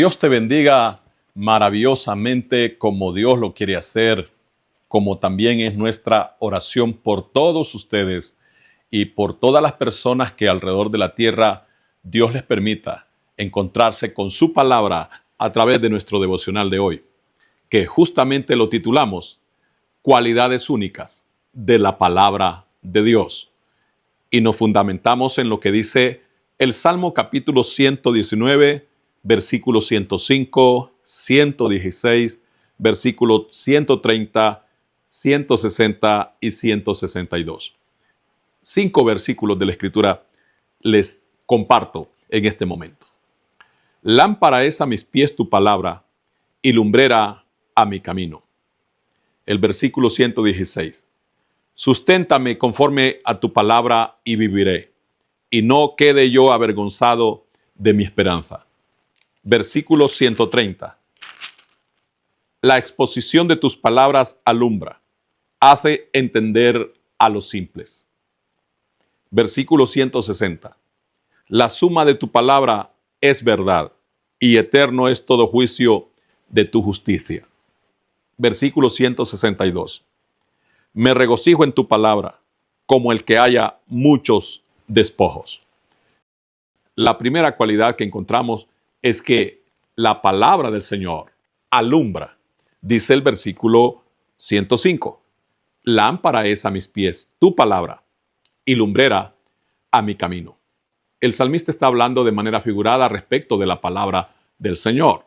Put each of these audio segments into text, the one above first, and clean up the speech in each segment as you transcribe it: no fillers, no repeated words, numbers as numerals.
Dios te bendiga maravillosamente como Dios lo quiere hacer, como también es nuestra oración por todos ustedes y por todas las personas que alrededor de la tierra Dios les permita encontrarse con su palabra a través de nuestro devocional de hoy, que justamente lo titulamos Cualidades únicas de la palabra de Dios. Y nos fundamentamos en lo que dice el Salmo capítulo 119, versículos 105, 116, versículos 130, 160 y 162. 5 versículos de la Escritura les comparto en este momento. Lámpara es a mis pies tu palabra y lumbrera a mi camino. El versículo 116. Susténtame conforme a tu palabra y viviré, y no quede yo avergonzado de mi esperanza. Versículo 130. La exposición de tus palabras alumbra, hace entender a los simples. Versículo 160. La suma de tu palabra es verdad, y eterno es todo juicio de tu justicia. Versículo 162. Me regocijo en tu palabra, como el que haya muchos despojos. La primera cualidad que encontramos es que la palabra del Señor alumbra. Dice el versículo 105. Lámpara es a mis pies tu palabra y lumbrera a mi camino. El salmista está hablando de manera figurada respecto de la palabra del Señor,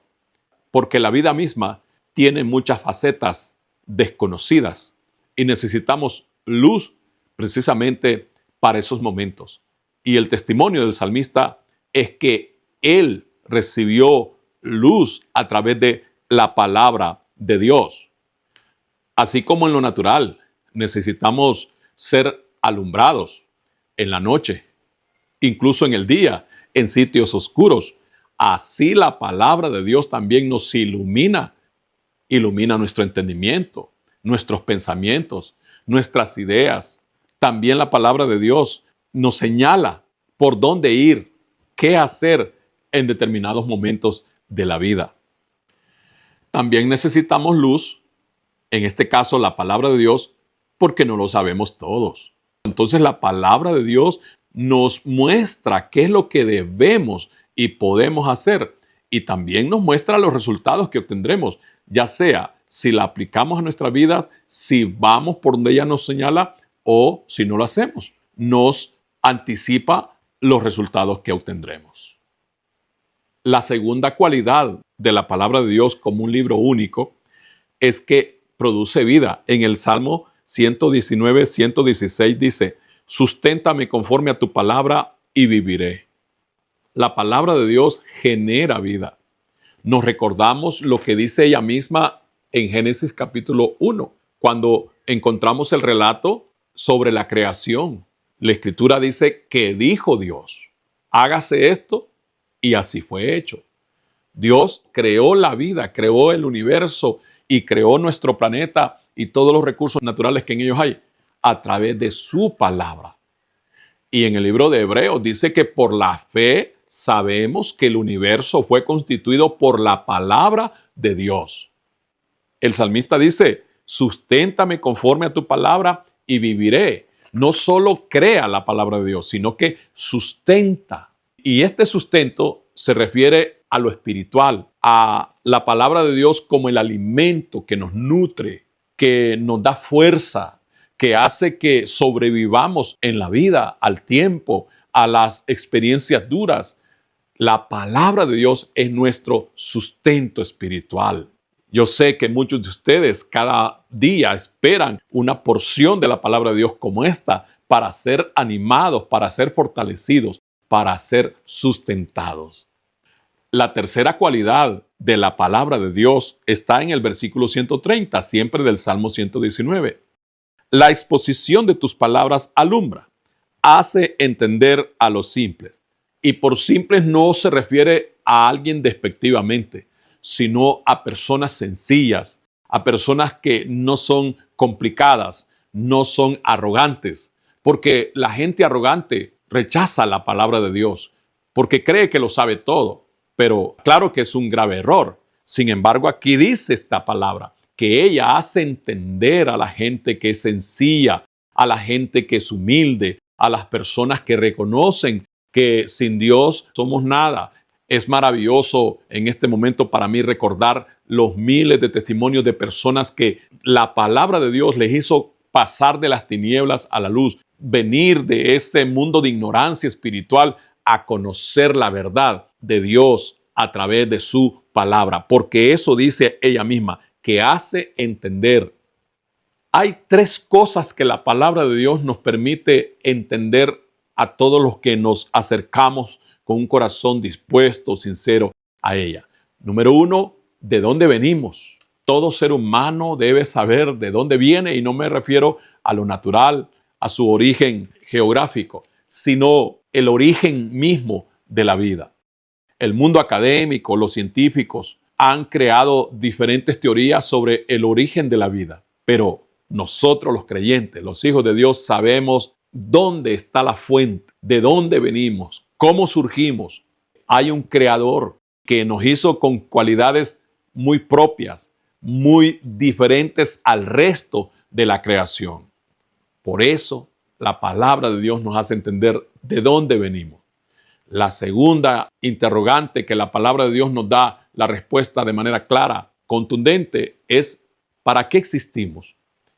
porque la vida misma tiene muchas facetas desconocidas y necesitamos luz precisamente para esos momentos. Y el testimonio del salmista es que él recibió luz a través de la palabra de Dios. Así como en lo natural, necesitamos ser alumbrados en la noche, incluso en el día, en sitios oscuros. Así la palabra de Dios también nos ilumina nuestro entendimiento, nuestros pensamientos, nuestras ideas. También la palabra de Dios nos señala por dónde ir, qué hacer en determinados momentos de la vida. También necesitamos luz, en este caso la palabra de Dios, porque no lo sabemos todos. Entonces la palabra de Dios nos muestra qué es lo que debemos y podemos hacer, y también nos muestra los resultados que obtendremos, ya sea si la aplicamos a nuestra vida, si vamos por donde ella nos señala o si no lo hacemos. Nos anticipa los resultados que obtendremos. La segunda cualidad de la palabra de Dios como un libro único es que produce vida. En el Salmo 119, 116 dice: susténtame conforme a tu palabra y viviré. La palabra de Dios genera vida. Nos recordamos lo que dice ella misma en Génesis capítulo 1, cuando encontramos el relato sobre la creación. La Escritura dice que dijo Dios: hágase esto, y así fue hecho. Dios creó la vida, creó el universo y creó nuestro planeta y todos los recursos naturales que en ellos hay a través de su palabra. Y en el libro de Hebreos dice que por la fe sabemos que el universo fue constituido por la palabra de Dios. El salmista dice: susténtame conforme a tu palabra y viviré. No solo crea la palabra de Dios, sino que sustenta. Y este sustento se refiere a lo espiritual, a la palabra de Dios como el alimento que nos nutre, que nos da fuerza, que hace que sobrevivamos en la vida, al tiempo, a las experiencias duras. La palabra de Dios es nuestro sustento espiritual. Yo sé que muchos de ustedes cada día esperan una porción de la palabra de Dios como esta para ser animados, para ser fortalecidos, para ser sustentados. La tercera cualidad de la palabra de Dios está en el versículo 130, siempre del Salmo 119. La exposición de tus palabras alumbra, hace entender a los simples. Y por simples no se refiere a alguien despectivamente, sino a personas sencillas, a personas que no son complicadas, no son arrogantes, porque la gente arrogante rechaza la palabra de Dios, porque cree que lo sabe todo. Pero claro que es un grave error. Sin embargo, aquí dice esta palabra, que ella hace entender a la gente que es sencilla, a la gente que es humilde, a las personas que reconocen que sin Dios somos nada. Es maravilloso en este momento para mí recordar los miles de testimonios de personas que la palabra de Dios les hizo pasar de las tinieblas a la luz, venir de ese mundo de ignorancia espiritual a conocer la verdad de Dios a través de su palabra, porque eso dice ella misma, que hace entender. Hay tres cosas que la palabra de Dios nos permite entender a todos los que nos acercamos con un corazón dispuesto, sincero a ella. Número uno, ¿de dónde venimos? Todo ser humano debe saber de dónde viene, y no me refiero a lo natural, a su origen geográfico, sino el origen mismo de la vida. El mundo académico, los científicos han creado diferentes teorías sobre el origen de la vida, pero nosotros los creyentes, los hijos de Dios, sabemos dónde está la fuente, de dónde venimos, cómo surgimos. Hay un creador que nos hizo con cualidades muy propias, muy diferentes al resto de la creación. Por eso la palabra de Dios nos hace entender de dónde venimos. La segunda interrogante que la palabra de Dios nos da la respuesta de manera clara, contundente, es ¿para qué existimos?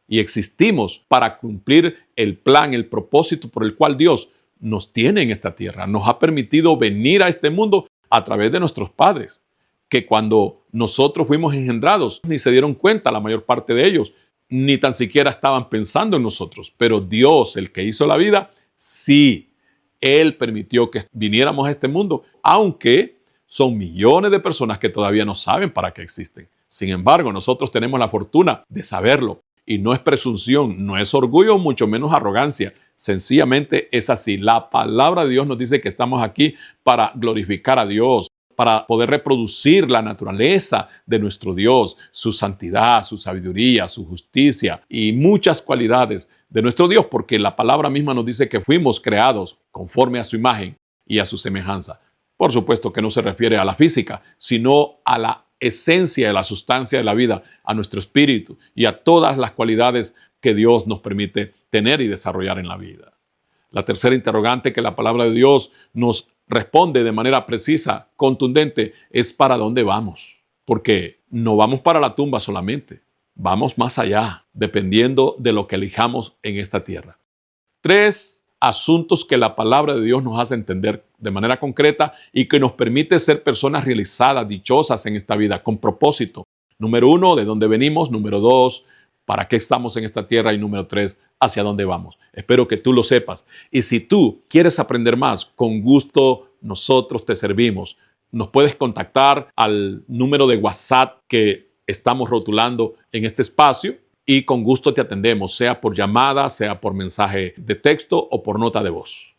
Y existimos para cumplir el plan, el propósito por el cual Dios nos tiene en esta tierra. Nos ha permitido venir a este mundo a través de nuestros padres, que cuando nosotros fuimos engendrados, ni se dieron cuenta la mayor parte de ellos, ni tan siquiera estaban pensando en nosotros. Pero Dios, el que hizo la vida, sí, Él permitió que viniéramos a este mundo, aunque son millones de personas que todavía no saben para qué existen. Sin embargo, nosotros tenemos la fortuna de saberlo. Y no es presunción, no es orgullo, mucho menos arrogancia. Sencillamente es así. La palabra de Dios nos dice que estamos aquí para glorificar a Dios, para poder reproducir la naturaleza de nuestro Dios, su santidad, su sabiduría, su justicia y muchas cualidades de nuestro Dios, porque la palabra misma nos dice que fuimos creados conforme a su imagen y a su semejanza. Por supuesto que no se refiere a la física, sino a la esencia de la sustancia de la vida, a nuestro espíritu y a todas las cualidades que Dios nos permite tener y desarrollar en la vida. La tercera interrogante que la palabra de Dios nos responde de manera precisa, contundente, es ¿para dónde vamos? Porque no vamos para la tumba solamente, vamos más allá, dependiendo de lo que elijamos en esta tierra. Tres asuntos que la palabra de Dios nos hace entender de manera concreta y que nos permite ser personas realizadas, dichosas en esta vida, con propósito. Número uno, de dónde venimos. Número dos, para qué estamos en esta tierra. Y número tres, hacia dónde vamos. Espero que tú lo sepas. Y si tú quieres aprender más, con gusto nosotros te servimos. Nos puedes contactar al número de WhatsApp que estamos rotulando en este espacio, y con gusto te atendemos, sea por llamada, sea por mensaje de texto o por nota de voz.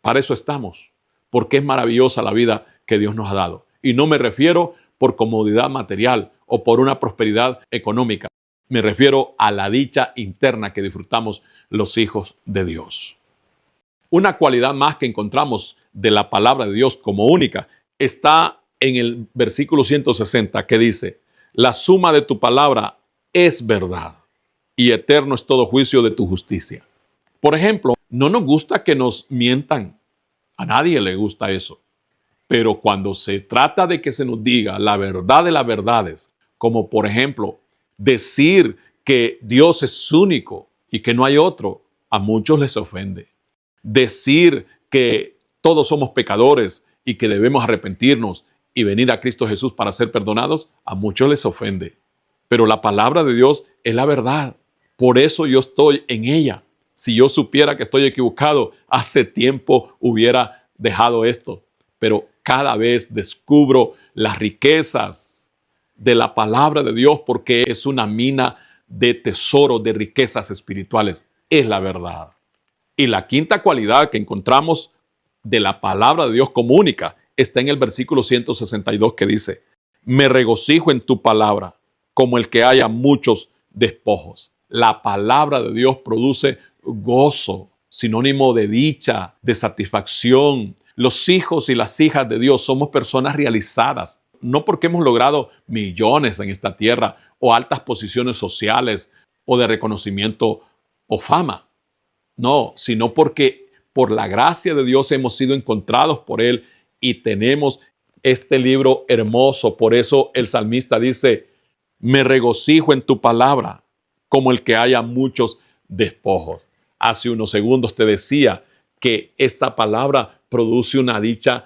Para eso estamos, porque es maravillosa la vida que Dios nos ha dado. Y no me refiero por comodidad material o por una prosperidad económica. Me refiero a la dicha interna que disfrutamos los hijos de Dios. Una cualidad más que encontramos de la palabra de Dios como única está en el versículo 160, que dice: la suma de tu palabra es verdad, y eterno es todo juicio de tu justicia. Por ejemplo, no nos gusta que nos mientan. A nadie le gusta eso. Pero cuando se trata de que se nos diga la verdad de las verdades, como por ejemplo, decir que Dios es único y que no hay otro, a muchos les ofende. Decir que todos somos pecadores y que debemos arrepentirnos y venir a Cristo Jesús para ser perdonados, a muchos les ofende. Pero la palabra de Dios es la verdad. Por eso yo estoy en ella. Si yo supiera que estoy equivocado, hace tiempo hubiera dejado esto. Pero cada vez descubro las riquezas de la palabra de Dios, porque es una mina de tesoro, de riquezas espirituales. Es la verdad. Y la quinta cualidad que encontramos de la palabra de Dios como única está en el versículo 162, que dice: me regocijo en tu palabra, como el que haya muchos despojos. La palabra de Dios produce gozo, sinónimo de dicha, de satisfacción, Los hijos y las hijas de Dios somos personas realizadas, no porque hemos logrado millones en esta tierra o altas posiciones sociales o de reconocimiento o fama. No, sino porque por la gracia de Dios hemos sido encontrados por Él y tenemos este libro hermoso. Por eso el salmista dice, me regocijo en tu palabra como el que haya muchos despojos. Hace unos segundos te decía que esta palabra produce una dicha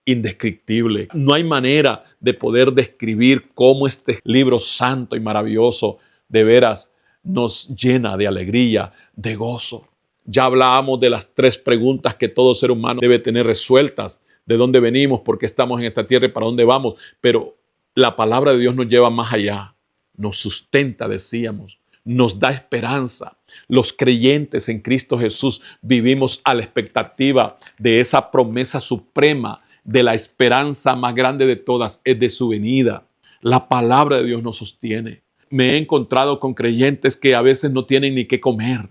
indescriptible. No hay manera de poder describir cómo este libro santo y maravilloso de veras nos llena de alegría, de gozo. Ya hablábamos de las 3 preguntas que todo ser humano debe tener resueltas. ¿De dónde venimos? ¿Por qué estamos en esta tierra y para dónde vamos? Pero la palabra de Dios nos lleva más allá. Nos sustenta, decíamos. Nos da esperanza. Los creyentes en Cristo Jesús vivimos a la expectativa de esa promesa suprema, de la esperanza más grande de todas, es de su venida. La palabra de Dios nos sostiene. Me he encontrado con creyentes que a veces no tienen ni qué comer.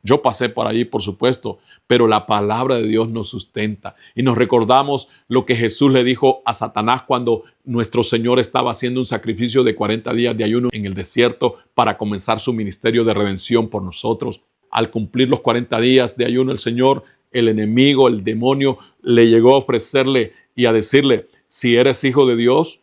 Yo pasé por allí, por supuesto, pero la palabra de Dios nos sustenta. Y nos recordamos lo que Jesús le dijo a Satanás cuando nuestro Señor estaba haciendo un sacrificio de 40 días de ayuno en el desierto para comenzar su ministerio de redención por nosotros. Al cumplir los 40 días de ayuno, el Señor, el enemigo, el demonio, le llegó a ofrecerle y a decirle, si eres hijo de Dios,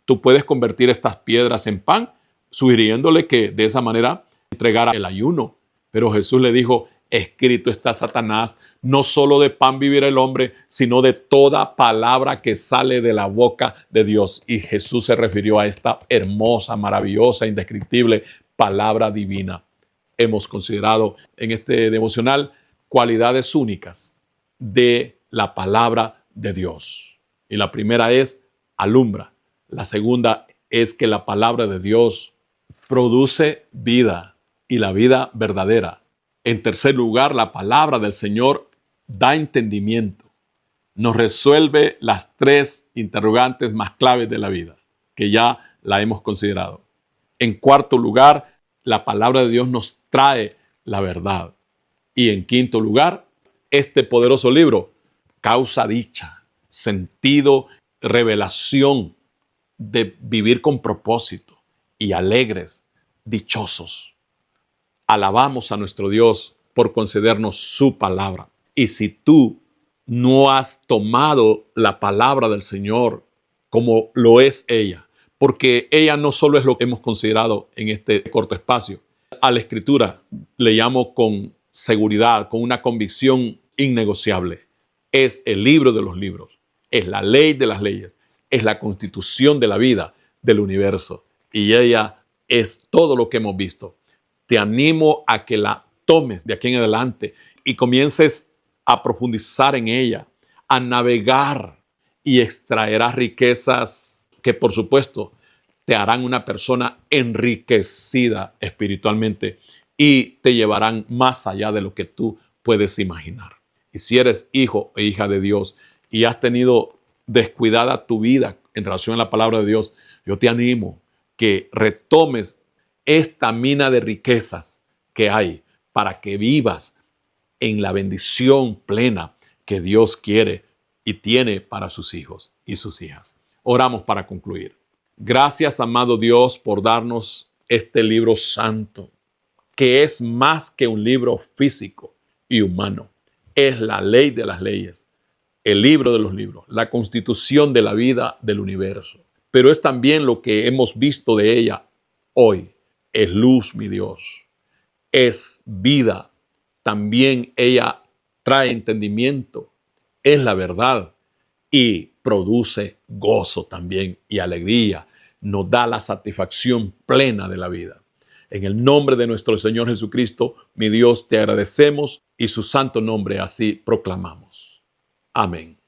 tú puedes convertir estas piedras en pan, sugiriéndole que de esa manera entregara el ayuno. Pero Jesús le dijo, escrito está, Satanás, no solo de pan vivirá el hombre, sino de toda palabra que sale de la boca de Dios. Y Jesús se refirió a esta hermosa, maravillosa, indescriptible palabra divina. Hemos considerado en este devocional cualidades únicas de la palabra de Dios. Y la primera es alumbra. La segunda es que la palabra de Dios produce vida y la vida verdadera. En tercer lugar, la palabra del Señor da entendimiento. Nos resuelve las 3 interrogantes más claves de la vida, que ya la hemos considerado. En cuarto lugar, la palabra de Dios nos trae la verdad. Y en quinto lugar, este poderoso libro causa dicha, sentido, revelación de vivir con propósito y alegres, dichosos. Alabamos a nuestro Dios por concedernos su palabra. Y si tú no has tomado la palabra del Señor como lo es ella, porque ella no solo es lo que hemos considerado en este corto espacio. A la Escritura le llamo con seguridad, con una convicción innegociable. Es el libro de los libros, es la ley de las leyes, es la constitución de la vida del universo. Y ella es todo lo que hemos visto. Te animo a que la tomes de aquí en adelante y comiences a profundizar en ella, a navegar y extraerás riquezas que, por supuesto, te harán una persona enriquecida espiritualmente y te llevarán más allá de lo que tú puedes imaginar. Y si eres hijo e hija de Dios y has tenido descuidada tu vida en relación a la palabra de Dios, yo te animo que retomes esta mina de riquezas que hay para que vivas en la bendición plena que Dios quiere y tiene para sus hijos y sus hijas. Oramos para concluir. Gracias, amado Dios, por darnos este libro santo, que es más que un libro físico y humano. Es la ley de las leyes, el libro de los libros, la constitución de la vida del universo. Pero es también lo que hemos visto de ella hoy. Es luz, mi Dios. Es vida. También ella trae entendimiento. Es la verdad. Y produce gozo también y alegría. Nos da la satisfacción plena de la vida. En el nombre de nuestro Señor Jesucristo, mi Dios, te agradecemos y su santo nombre así proclamamos. Amén.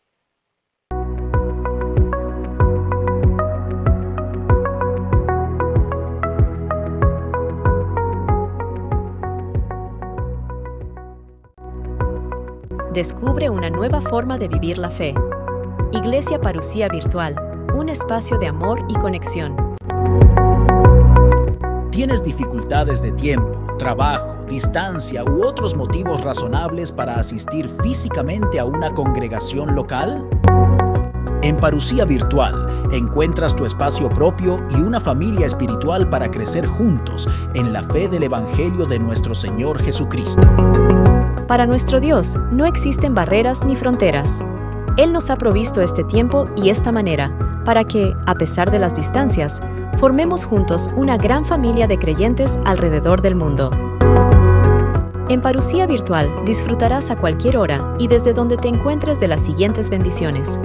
Descubre una nueva forma de vivir la fe. Iglesia Parousia Virtual, un espacio de amor y conexión. ¿Tienes dificultades de tiempo, trabajo, distancia u otros motivos razonables para asistir físicamente a una congregación local? En Parucía Virtual encuentras tu espacio propio y una familia espiritual para crecer juntos en la fe del Evangelio de nuestro Señor Jesucristo. Para nuestro Dios no existen barreras ni fronteras. Él nos ha provisto este tiempo y esta manera para que, a pesar de las distancias, formemos juntos una gran familia de creyentes alrededor del mundo. En Parucía Virtual disfrutarás a cualquier hora y desde donde te encuentres de las siguientes bendiciones: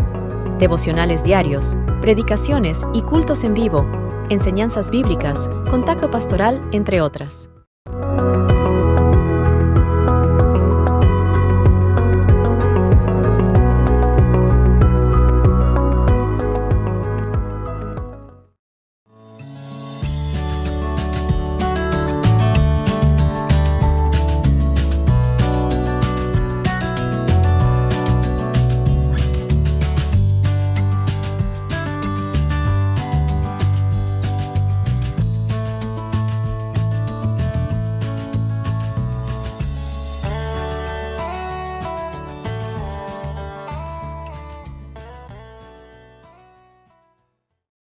devocionales diarios, predicaciones y cultos en vivo, enseñanzas bíblicas, contacto pastoral, entre otras.